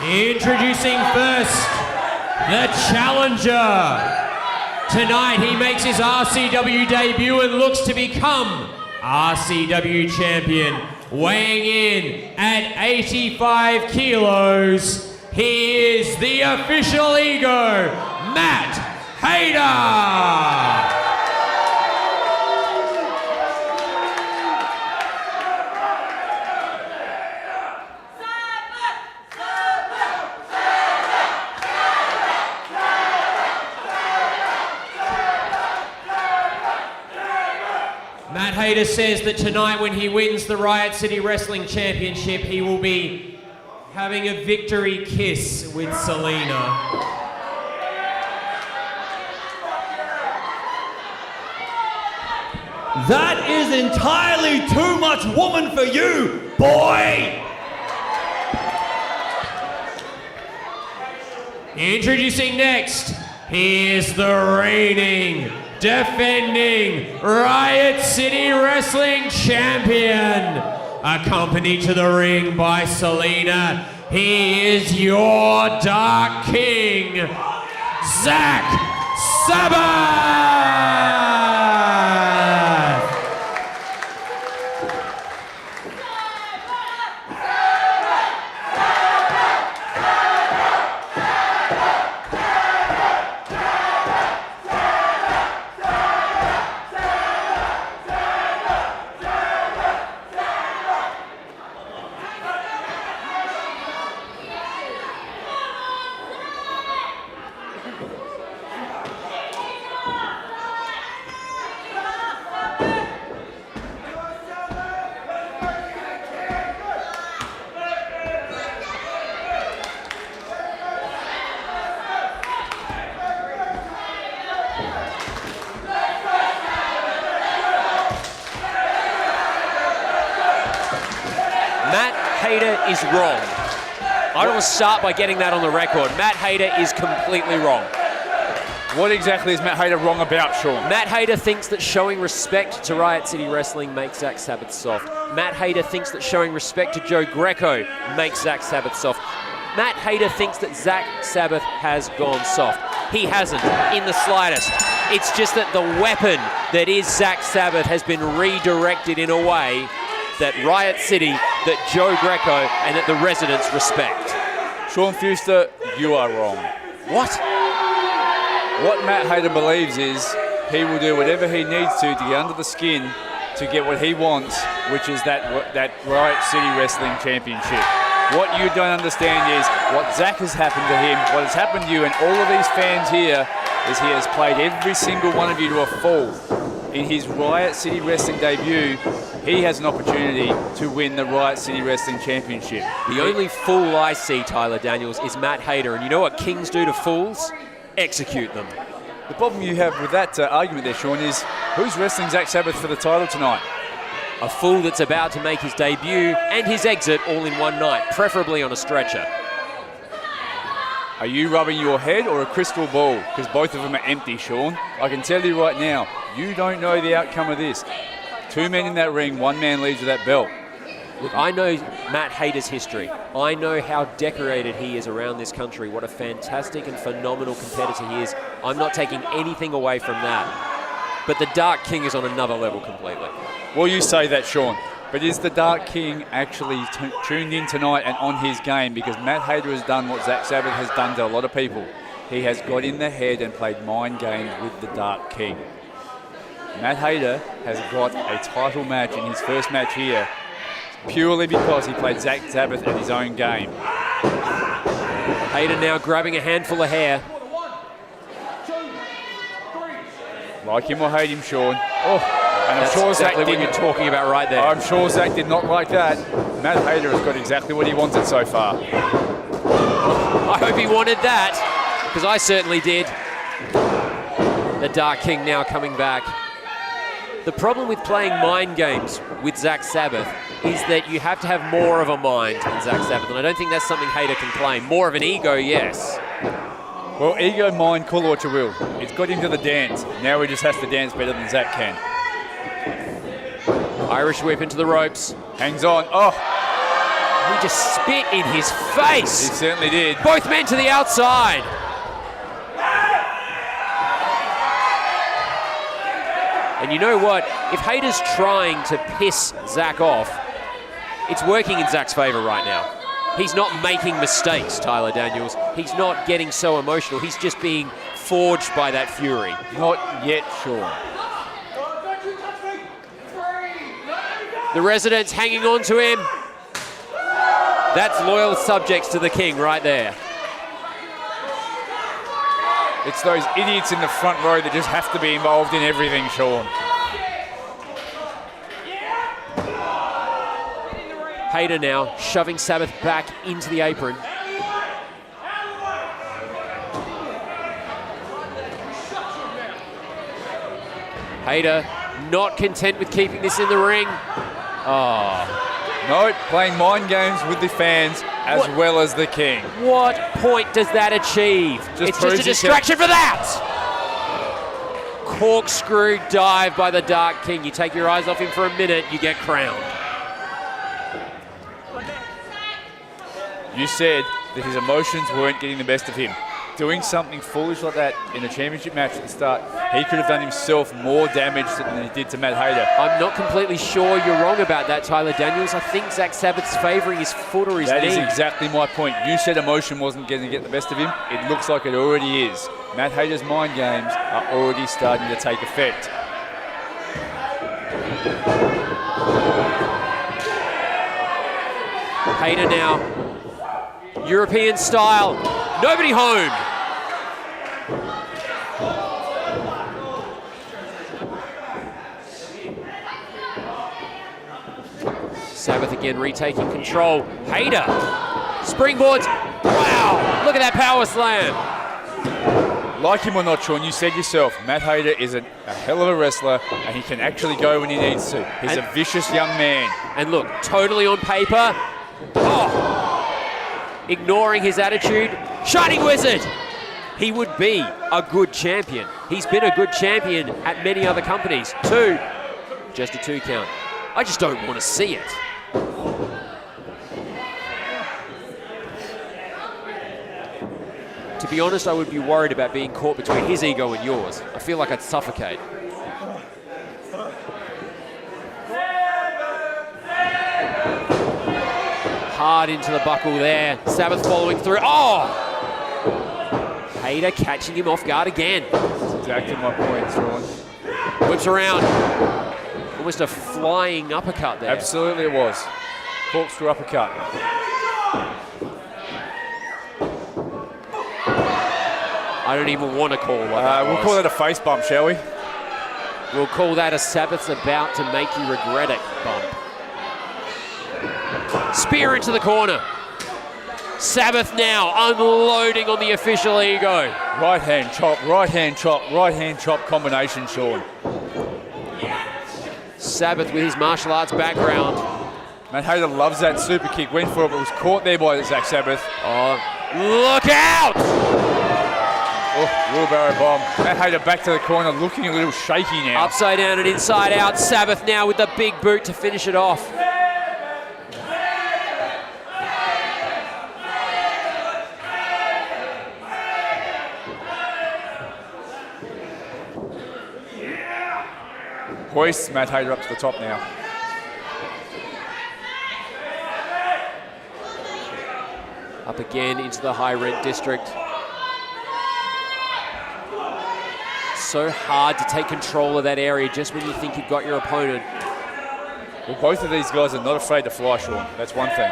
Introducing first, the challenger. Tonight he makes his RCW debut and looks to become RCW champion. Weighing in at 85 kilos, he is the official ego, Matt Hayter. Matt Hayter says that tonight when he wins the Riot City Wrestling Championship, he will be having a victory kiss with Selena. That is entirely too much woman for you, boy! Introducing next, he is the reigning, defending Riot City Wrestling Champion. Accompanied to the ring by Selena, he is your Dark King, Zak Sabbath! Matt Hayter is wrong. I want to start by getting that on the record. Matt Hayter is completely wrong. What exactly is Matt Hayter wrong about, Sean? Matt Hayter thinks that showing respect to Riot City Wrestling makes Zak Sabbath soft. Matt Hayter thinks that showing respect to Joe Greco makes Zak Sabbath soft. Matt Hayter thinks that Zak Sabbath has gone soft. He hasn't, in the slightest. It's just that the weapon that is Zak Sabbath has been redirected in a way that Riot City, that Joe Greco, and that the residents respect. Sean Fuster, you are wrong. What? What Matt Hayter believes is he will do whatever he needs to get under the skin to get what he wants, which is that Riot City Wrestling Championship. What you don't understand is what Zak has happened to him, what has happened to you and all of these fans here is he has played every single one of you to a fault. In his Riot City Wrestling debut, he has an opportunity to win the Riot City Wrestling Championship. The only fool I see, Tyler Daniels, is Matt Hayter. And you know what kings do to fools? Execute them. The problem you have with that argument there, Sean, is who's wrestling Zak Sabbath for the title tonight? A fool that's about to make his debut and his exit all in one night, preferably on a stretcher. Are you rubbing your head or a crystal ball? Because both of them are empty, Sean. I can tell you right now, you don't know the outcome of this. Two men in that ring, one man leaves with that belt. Look, I know Matt Hayter's history. I know how decorated he is around this country, what a fantastic and phenomenal competitor he is. I'm not taking anything away from that. But the Dark King is on another level completely. Well, you say that, Sean. But is the Dark King actually tuned in tonight and on his game? Because Matt Hayter has done what Zak Sabbath has done to a lot of people. He has got in the head and played mind games with the Dark King. Matt Hayter has got a title match in his first match here purely because he played Zak Sabbath at his own game. Hayter now grabbing a handful of hair. Like him or hate him, Sean. Oh. And I'm sure exactly what you're talking about right there. I'm sure Zak did not like that. Matt Hayter has got exactly what he wanted so far. I hope he wanted that, because I certainly did. The Dark King now coming back. The problem with playing mind games with Zak Sabbath is that you have to have more of a mind than Zak Sabbath, and I don't think that's something Hayter can claim. More of an ego, yes. Well, ego, mind, call it what you will. It's got him to the dance. Now he just has to dance better than Zak can. Irish whip into the ropes. Hangs on. Oh! just spit in his face. He certainly did. Both men to the outside. And you know what? If Hayter's trying to piss Zak off, it's working in Zak's favor right now. He's not making mistakes, Tyler Daniels. He's not getting so emotional. He's just being forged by that fury. Not yet, Sean. The residents hanging on to him. That's loyal subjects to the king right there. It's those idiots in the front row that just have to be involved in everything, Sean. Hayter now shoving Sabbath back into the apron. Hayter not content with keeping this in the ring. Oh. No, playing mind games with the fans as well as the king. What point does that achieve? It's just a distraction for that. Corkscrew dive by the Dark King. You take your eyes off him for a minute, you get crowned. You said that his emotions weren't getting the best of him. Doing something foolish like that in a championship match at the start, he could have done himself more damage than he did to Matt Hayter. I'm not completely sure you're wrong about that, Tyler Daniels. I think Zak Sabbath's favouring his foot or his knee. That is exactly my point. You said emotion wasn't going to get the best of him. It looks like it already is. Matt Hayter's mind games are already starting to take effect. Hayter now. European style. Nobody home. Sabbath again retaking control. Hayter. Springboards. Wow. Look at that power slam. Like him or not, Sean, you said yourself, Matt Hayter is a hell of a wrestler and he can actually go when he needs to. He's a vicious young man. And look, totally on paper. Oh. Ignoring his attitude. Shining Wizard! He would be a good champion. He's been a good champion at many other companies. 2. Just a 2 count. I just don't want to see it. To be honest, I would be worried about being caught between his ego and yours. I feel like I'd suffocate. Hard into the buckle there. Sabbath following through. Oh! Hayter catching him off guard again. That's exactly my point, Sean. Whips around. Almost a flying uppercut there. Absolutely it was. Corkscrew uppercut. I don't even want to call what that We'll was. call that a face bump, shall we? We'll call that a Sabbath's about to make you regret it bump. Spear into the corner. Sabbath now unloading on the official ego. Right hand chop, right hand chop, right hand chop combination, Sean. Sabbath with his martial arts background. Matt Hayter loves that super kick. Went for it, but was caught there by Zak Sabbath. Oh, look out! Oh, wheelbarrow bomb. Matt Hayter back to the corner, looking a little shaky now. Upside down and inside out. Sabbath now with the big boot to finish it off. Hoists Matt Hayter up to the top now. Up again into the high rent district. So hard to take control of that area just when you think you've got your opponent. Well, both of these guys are not afraid to fly, Sean. That's one thing.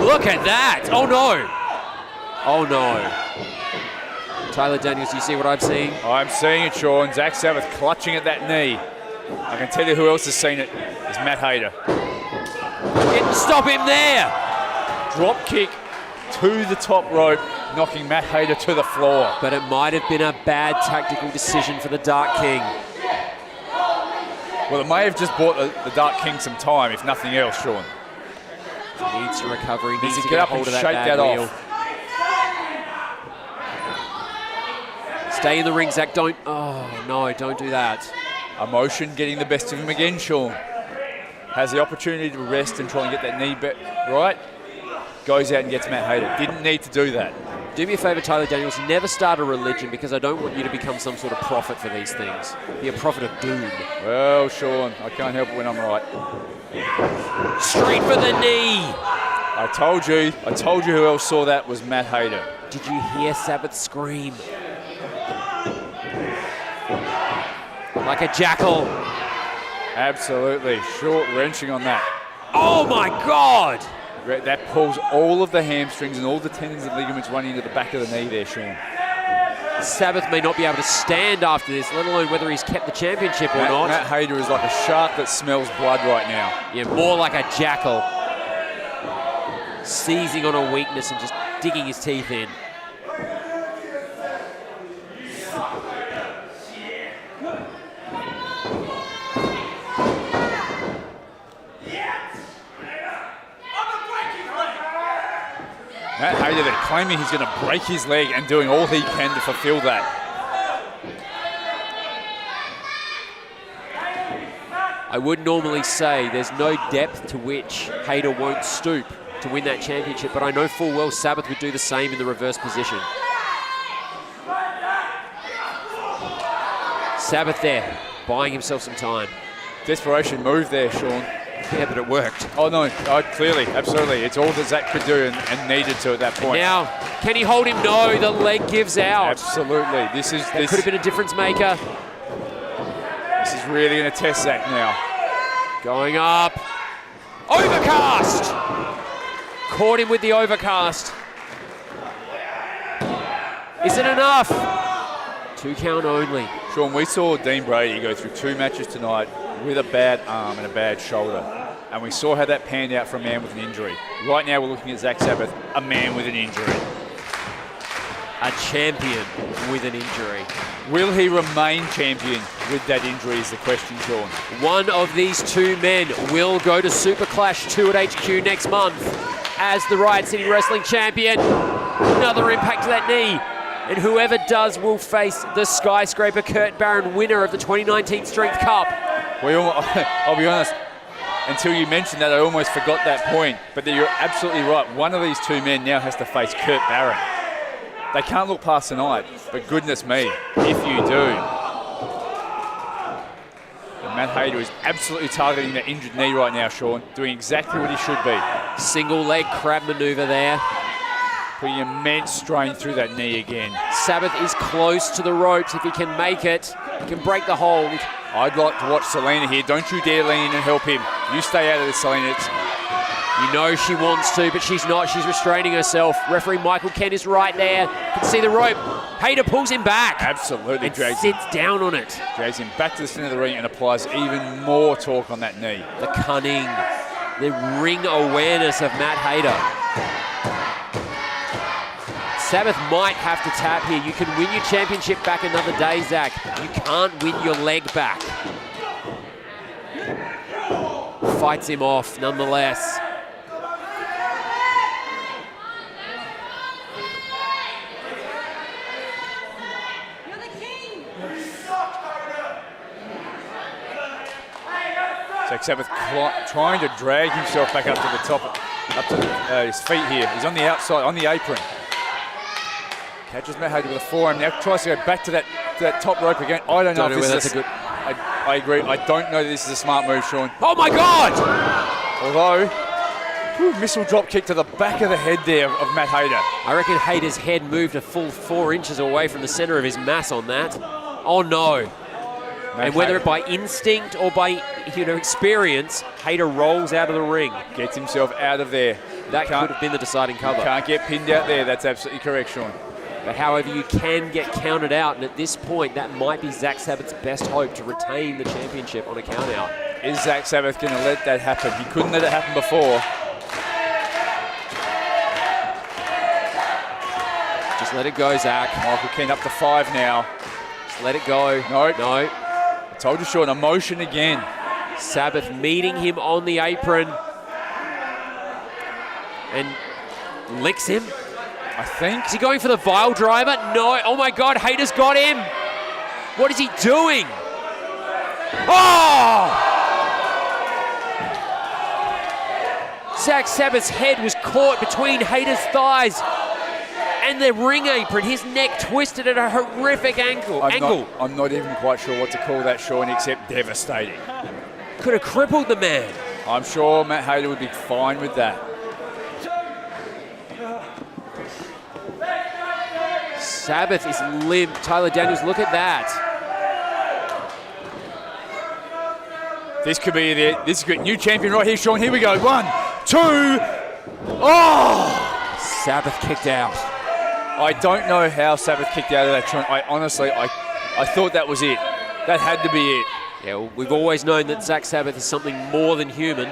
Look at that! Oh no! Oh no. Tyler Daniels, you see what I'm seeing? I'm seeing it, Sean. Zak Sabbath clutching at that knee. I can tell you who else has seen it. It's Matt Hayter. Stop him there! Drop kick to the top rope, knocking Matt Hayter to the floor. But it might have been a bad tactical decision for the Dark King. Well, it may have just bought the Dark King some time, if nothing else, Sean. Needs to recover. He needs to get get up hold and of that shake bad that wheel. off. Stay in the ring, Zak. Don't. Oh, no, don't do that. Emotion getting the best of him again, Sean. has the opportunity to rest and try and get that knee right, goes out and gets Matt Hayter. Didn't need to do that. Do me a favour, Tyler Daniels, never start a religion because I don't want you to become some sort of prophet for these things. Be a prophet of doom. Well, Sean, I can't help it when I'm right. Straight for the knee. I told you who else saw that was Matt Hayter. Did you hear Sabbath scream? Like a jackal. Absolutely, short wrenching on that. Oh my God! That pulls all of the hamstrings and all the tendons and ligaments running into the back of the knee there, Sean. Sabbath may not be able to stand after this, let alone whether he's kept the championship or not. Matt Hayter is like a shark that smells blood right now. Yeah, more like a jackal. Seizing on a weakness and just digging his teeth in. Matt Hayter, they're claiming he's going to break his leg and doing all he can to fulfill that. I would normally say there's no depth to which Hayter won't stoop to win that championship, but I know full well Sabbath would do the same in the reverse position. Sabbath there, buying himself some time. Desperation move there, Sean. Yeah, but it worked. Oh no, clearly, absolutely. It's all that Zach could do and needed to at that point. Now, can he hold him? No, the leg gives out. Absolutely. This could have been a difference maker. This is really going to test Zach now. Going up. Overcast! Caught him with the overcast. Is it enough? 2 count only. Sean, we saw Dean Brady go through 2 matches tonight with a bad arm and a bad shoulder. And we saw how that panned out for a man with an injury. Right now we're looking at Zak Sabbath, a man with an injury. A champion with an injury. Will he remain champion with that injury is the question, Sean. One of these 2 men will go to Super Clash 2 at HQ next month as the Riot City Wrestling Champion. Another impact to that knee. And whoever does will face the skyscraper Kurt Barron, winner of the 2019 Strength Cup. I'll be honest, until you mentioned that, I almost forgot that point. But you're absolutely right. One of these 2 men now has to face Kurt Barron. They can't look past tonight, but goodness me, if you do. And Matt Hayter is absolutely targeting that injured knee right now, Sean, doing exactly what he should be. Single leg crab maneuver there. Putting immense strain through that knee again. Sabbath is close to the ropes. If he can make it, he can break the hold. I'd like to watch Selena here. Don't you dare lean in and help him. You stay out of this, Selena. You know she wants to, but she's not. She's restraining herself. Referee Michael Kent is right there. You can see the rope. Hayter pulls him back. Absolutely. And sits down on it. Drags him back to the center of the ring and applies even more torque on that knee. The cunning, the ring awareness of Matt Hayter. Sabbath might have to tap here. You can win your championship back another day, Zach. You can't win your leg back. Fights him off nonetheless. Zak Sabbath trying to drag himself back up to the top, up to his feet here. He's on the outside, on the apron. Catches Matt Hayter with a forearm now, tries to go back to that top rope again. I don't know if this is I agree. I don't know that this is a smart move, Sean. Oh my God! Although, missile drop kick to the back of the head there of Matt Hayter. I reckon Hayter's head moved a full 4 inches away from the center of his mass on that. Oh no. And whether it by instinct or by experience, Hayter rolls out of the ring. Gets himself out of there. That could have been the deciding cover. Can't get pinned out there. That's absolutely correct, Sean. But however, you can get counted out, and at this point, that might be Zak Sabbath's best hope to retain the championship on a count out. Is Zak Sabbath going to let that happen? He couldn't let it happen before. Just let it go, Zach. Michael Kent up to 5 now. Just let it go. No. No. I told you, Sean, emotion again. Sabbath meeting him on the apron. And licks him. I think. Is he going for the vile driver? No. Oh my God, Hayter's got him. What is he doing? Oh! Zak Sabbath's head was caught between Hayter's thighs and the ring apron. His neck twisted at a horrific angle. I'm not even quite sure what to call that, Sean, except devastating. Could have crippled the man. I'm sure Matt Hayter would be fine with that. Sabbath is limp. Tyler Daniels, look at that. This could be it. This is good. New champion right here, Sean. Here we go. 1, 2. Oh! Sabbath kicked out. I don't know how Sabbath kicked out of that, Sean. I thought that was it. That had to be it. Yeah, well, we've always known that Zak Sabbath is something more than human.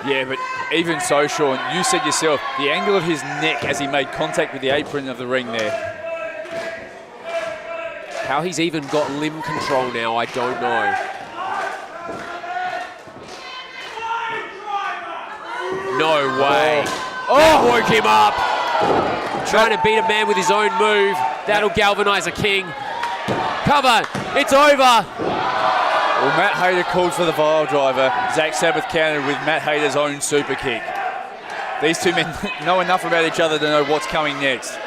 Yeah, but even so, Sean, you said yourself, the angle of his neck as he made contact with the apron of the ring there. How he's even got limb control now, I don't know. No way. That woke him up. Trying to beat a man with his own move. That'll galvanize a king. Cover. It's over. Well, Matt Hayter called for the vile driver. Zak Sabbath countered with Matt Hayter's own super kick. These two men know enough about each other to know what's coming next.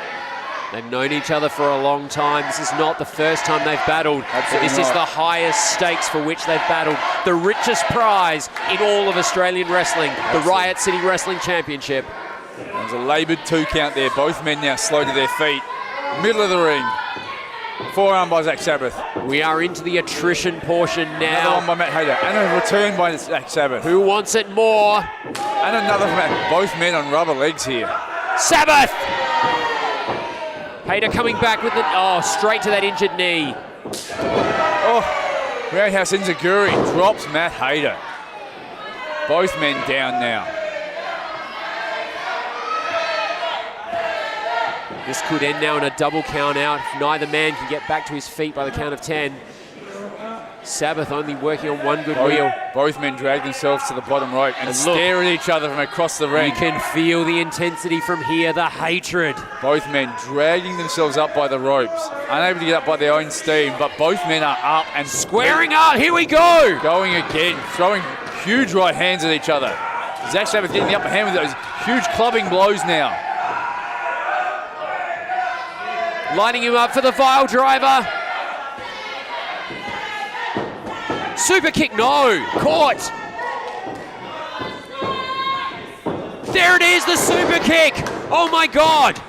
They've known each other for a long time. This is not the first time they've battled. This is the highest stakes for which they've battled. The richest prize in all of Australian wrestling, the Riot City Wrestling Championship. There's a laboured 2 count there. Both men now slow to their feet. Middle of the ring. Forearm by Zak Sabbath. We are into the attrition portion now. Another one by Matt Hayter. And a return by Zak Sabbath. Who wants it more? And another man. Both men on rubber legs here. Sabbath! Hayter coming back with the, straight to that injured knee. Oh, Roundhouse Enziguri drops Matt Hayter. Both men down now. This could end now in a double count out if neither man can get back to his feet by the count of 10. Sabbath only working on one good wheel. Both men drag themselves to the bottom rope and stare at each other from across the ring. You can feel the intensity from here, the hatred. Both men dragging themselves up by the ropes, unable to get up by their own steam, but both men are up and squaring up. Here we go. Going again, throwing huge right hands at each other. Zak Sabbath getting the upper hand with those huge clubbing blows now. Lining him up for the vile driver. Super kick, no, caught. There it is, the super kick. Oh my God.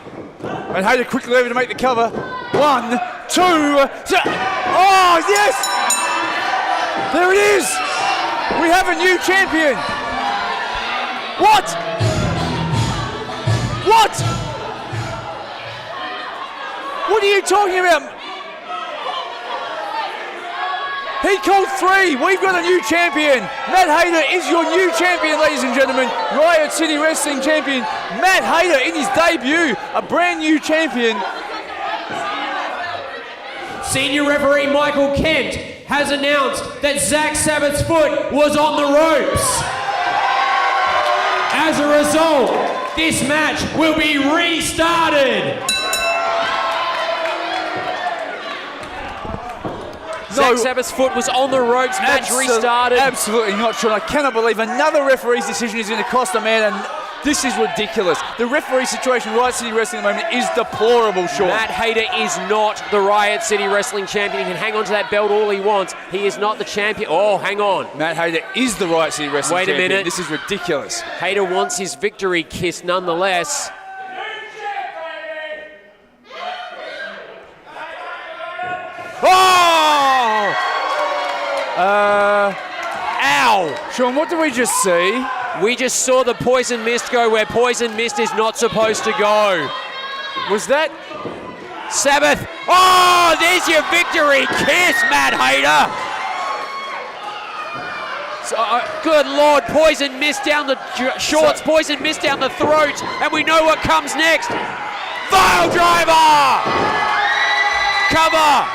And Hayter quickly over to make the cover. 1, 2, 3. Oh, yes! There it is. We have a new champion. What? What? What are you talking about? He called 3. We've got a new champion. Matt Hayter is your new champion, ladies and gentlemen. Riot City Wrestling Champion. Matt Hayter in his debut, a brand new champion. Senior referee Michael Kent has announced that Zak Sabbath's foot was on the ropes. As a result, this match will be restarted. Zak Sabbath's foot was on the ropes, match restarted. Absolutely not, Sean. I cannot believe another referee's decision is going to cost a man, and this is ridiculous. The referee situation in Riot City Wrestling at the moment is deplorable, Sean. Matt Hayter is not the Riot City Wrestling Champion. He can hang on to that belt all he wants. He is not the champion. Oh, hang on. Matt Hayter is the Riot City Wrestling Champion. Wait a minute. This is ridiculous. Hayter wants his victory kiss nonetheless. Oh! Ow! Sean, what did we just see? We just saw the poison mist go where poison mist is not supposed to go. Was that Sabbath? Oh, there's your victory kiss, Matt Hayter. Good Lord, poison mist down the shorts, poison mist down the throat, and we know what comes next. Vile driver! Cover!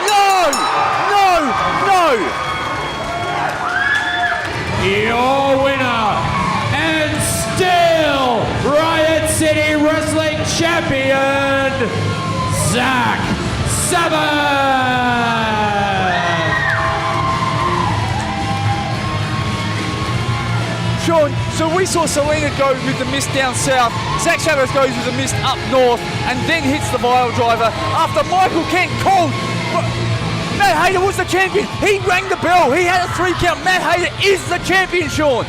No! No! No! Your winner and still Riot City Wrestling Champion, Zak Sabbath! So we saw Selena go with the mist down south, Zak Sabbath goes with the mist up north, and then hits the vial driver after Michael Kent called. Matt Hayter was the champion. He rang the bell. He had a 3 count. Matt Hayter is the champion, Sean.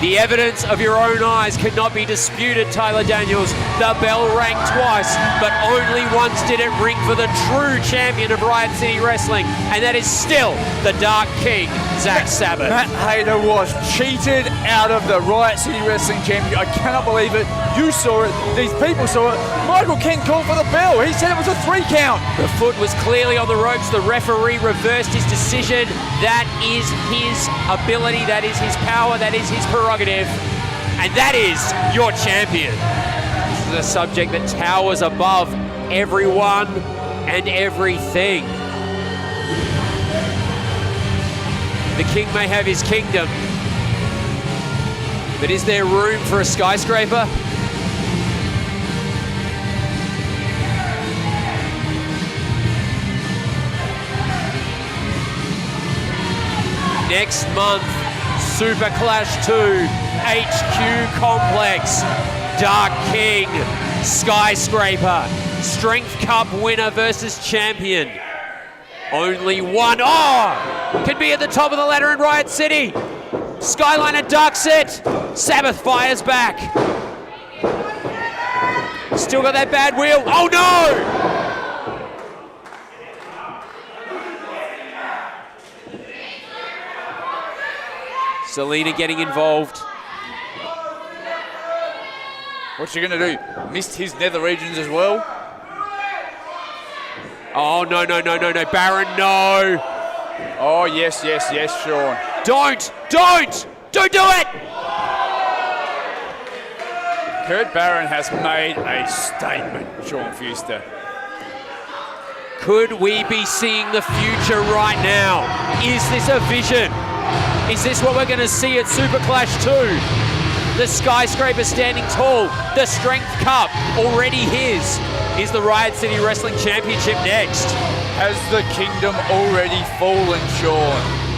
The evidence of your own eyes cannot be disputed, Tyler Daniels. The bell rang twice, but only once did it ring for the true champion of Riot City Wrestling, and that is still the Dark King, Zak Sabbath. Matt Hayter was cheated out of the Riot City Wrestling Championship. I cannot believe it. You saw it. These people saw it. Michael Kent called for the bell. He said it was a 3 count. The foot was clearly on the ropes. The referee reversed his decision. That is his ability. That is his power. That is his prerogative. And that is your champion. This is a subject that towers above everyone and everything. The king may have his kingdom, but is there room for a skyscraper? Next month, Super Clash 2, HQ Complex, Dark King, Skyscraper, Strength Cup winner versus champion. Only one, can be at the top of the ladder in Riot City. Skyliner ducks it, Sabbath fires back. Still got that bad wheel, oh no! Selena getting involved. What's she gonna do? Missed his nether regions as well? Oh, no, Baron, no. Oh, yes, Sean. Don't do it! Kurt Barron has made a statement, Sean Fuster. Could we be seeing the future right now? Is this a vision? Is this what we're going to see at Super Clash 2? The Skyscraper standing tall, the Strength Cup already his. Is the Riot City Wrestling Championship next? Has the kingdom already fallen, Sean?